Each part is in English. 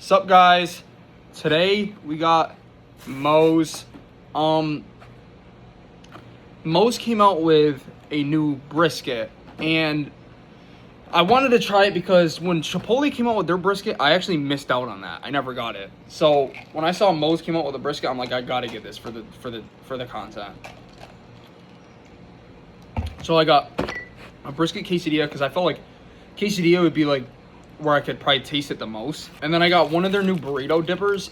Sup guys, today we got Moe's. Moe's came out with a new brisket, and I wanted to try it because when Chipotle came out with their brisket, I actually missed out on that. I never got it. So when I saw Moe's came out with a brisket, I'm like, I gotta get this for the content. So I got a brisket quesadilla because I felt like quesadilla would be like where I could probably taste it the most. And then I got one of their new burrito dippers.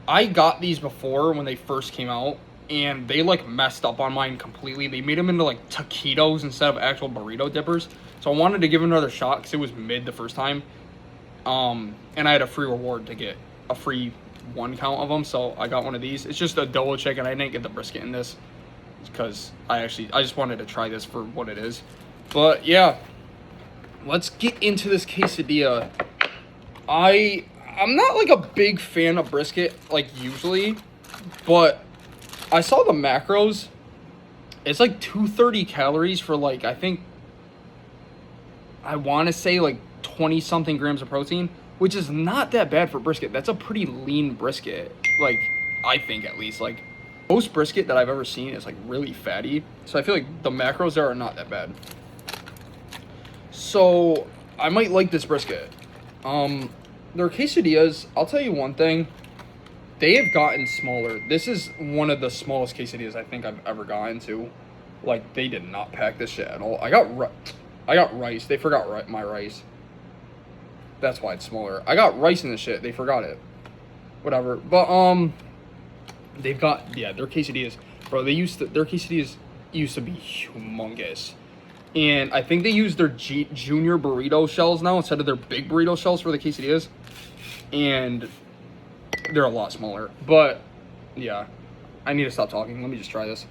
I got these before when they first came out, and they like messed up on mine completely. They made them into like taquitos instead of actual burrito dippers. So I wanted to give it another shot because it was mid the first time. And I had a free reward to get a free 1 count of them. So I got one of these. It's just a double chicken. I didn't get the brisket in this because I just wanted to try this for what it is. But yeah, let's get into this quesadilla. I'm not like a big fan of brisket like usually, but I saw the macros. It's like 230 calories for like, I want to say like 20 something grams of protein, which is not that bad for brisket. That's a pretty lean brisket, like I think at least. Like most brisket that I've ever seen is like really fatty, so I feel like the macros there are not that bad. So I might like this brisket. Their quesadillas, I'll tell you one thing, they have gotten smaller. This is one of the smallest quesadillas I think I've ever gotten to. Like, they did not pack this shit at all. I got rice. They forgot my rice. That's why it's smaller. I got rice in this shit. They forgot it. Whatever. But they've got, yeah, their quesadillas, bro. Their quesadillas used to be humongous. And I think they use their junior burrito shells now instead of their big burrito shells for the quesadillas. And they're a lot smaller. But, yeah. I need to stop talking. Let me just try this.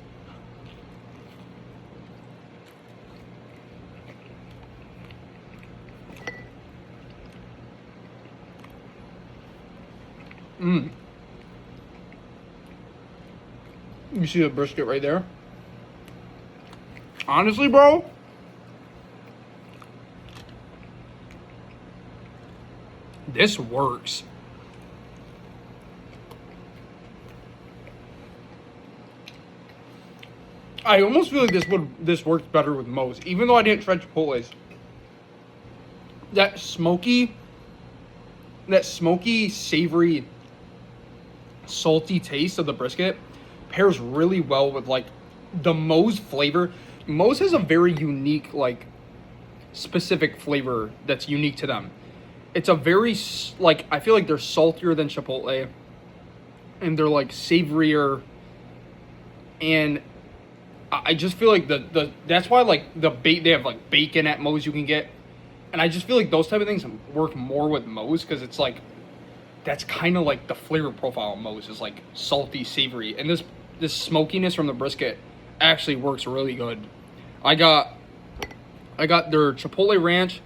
You see the brisket right there? Honestly, bro, this works. I almost feel like this works better with Moe's, even though I didn't try Chipotle's. That smoky, savory, salty taste of the brisket pairs really well with like the Moe's flavor. Moe's has a very unique, like, specific flavor that's unique to them. It's a very, like, I feel like they're saltier than Chipotle, and they're like savorier, and I just feel like that's why like they have like bacon at Moe's you can get, and I just feel like those type of things work more with Moe's because it's like that's kind of like the flavor profile of Moe's is like salty, savory, and this smokiness from the brisket actually works really good. I got their Chipotle ranch.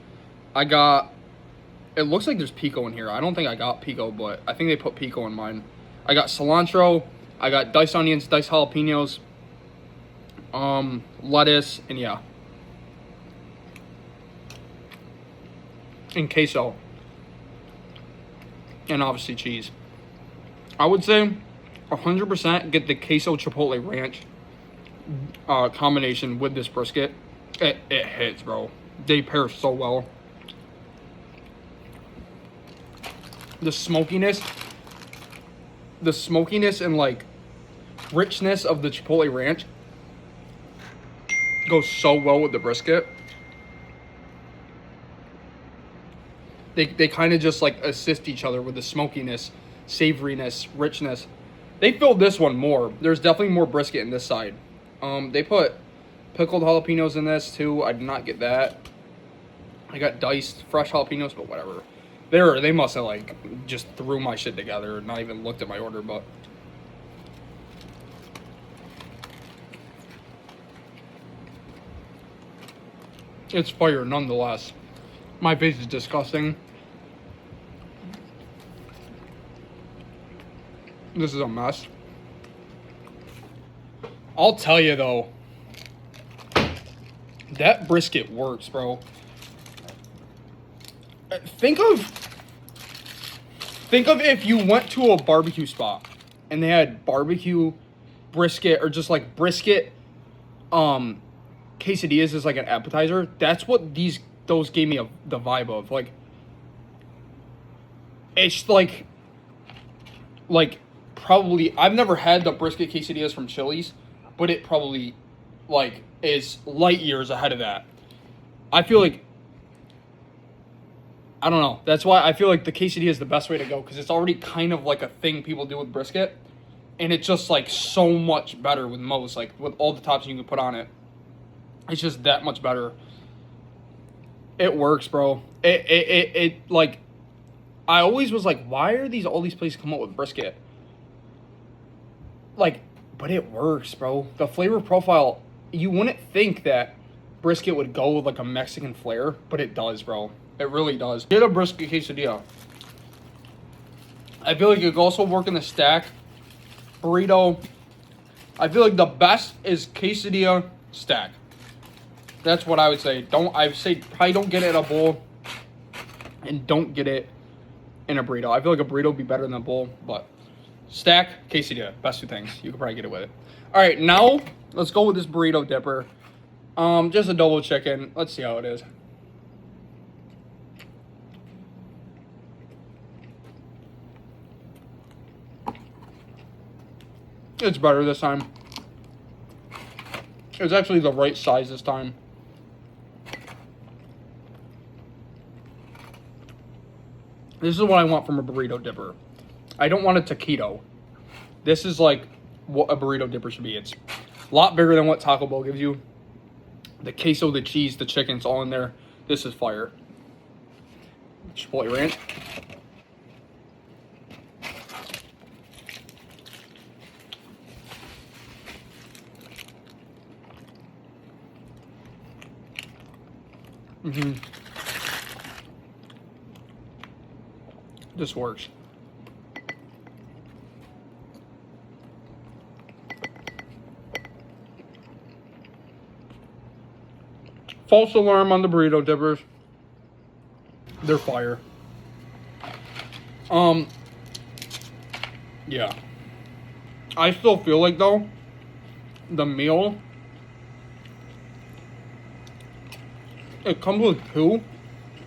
It looks like there's pico in here. I don't think I got pico, but I think they put pico in mine. I got cilantro. I got diced onions, diced jalapenos, lettuce, and yeah. And queso. And obviously cheese. I would say 100% get the queso Chipotle ranch combination with this brisket. It hits, bro. They pair so well. The smokiness and like richness of the Chipotle ranch goes so well with the brisket. They kind of just like assist each other with the smokiness, savoriness, richness. They filled this one more. There's definitely more brisket in this side. They put pickled jalapenos in this too. I did not get that. I got diced fresh jalapenos, but whatever. They must have like just threw my shit together and not even looked at my order, but it's fire nonetheless. My face is disgusting. This is a mess. I'll tell you though, that brisket works, bro. Think of Think of if you went to a barbecue spot and they had barbecue brisket or just like brisket quesadillas as like an appetizer. That's what those gave me the vibe of. Like, it's like probably, I've never had the brisket quesadillas from Chili's, but it probably like is light years ahead of that. I feel like, I don't know. That's why I feel like the quesadilla is the best way to go, because it's already kind of like a thing people do with brisket, and it's just like so much better with moes, like with all the toppings you can put on it. It's just that much better. It works, bro. It like, I always was like, why are all these places come up with brisket? Like, but it works, bro. The flavor profile, you wouldn't think that brisket would go with like a Mexican flair, but it does, bro. It really does. Get a brisket quesadilla. I feel like it could also work in the stack. Burrito. I feel like the best is quesadilla stack. That's what I would say. Probably don't get it in a bowl, and don't get it in a burrito. I feel like a burrito would be better than a bowl, but stack, quesadilla, best two things. You could probably get it with it. All right, now let's go with this burrito dipper. Just a double chicken. Let's see how it is. It's better this time. It's actually the right size this time. This is what I want from a burrito dipper. I don't want a taquito. This is like what a burrito dipper should be. It's a lot bigger than what Taco Bell gives you. The queso, the cheese, the chicken, it's all in there. This is fire. Chipotle ranch. This works. False alarm on the burrito dippers. They're fire. Yeah. I still feel like though, the meal, it comes with 2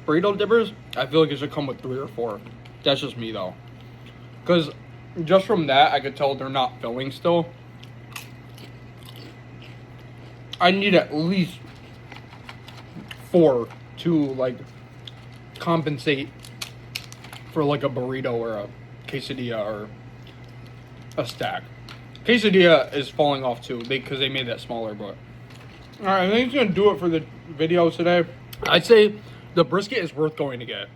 burrito dippers. I feel like it should come with 3 or 4. That's just me though. Because just from that, I could tell they're not filling still. I need at least 4 to like compensate for like a burrito or a quesadilla or a stack. Quesadilla is falling off too because they made that smaller, but all right, I think it's gonna do it for the video today. I'd say the brisket is worth going to get.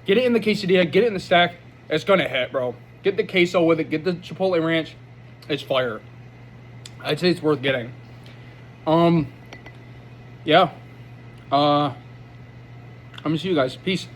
Get it in the quesadilla, get it in the stack. It's gonna hit, bro. Get the queso with it, get the chipotle ranch. It's fire. I'd say it's worth getting. Yeah. I'm gonna see you guys. Peace.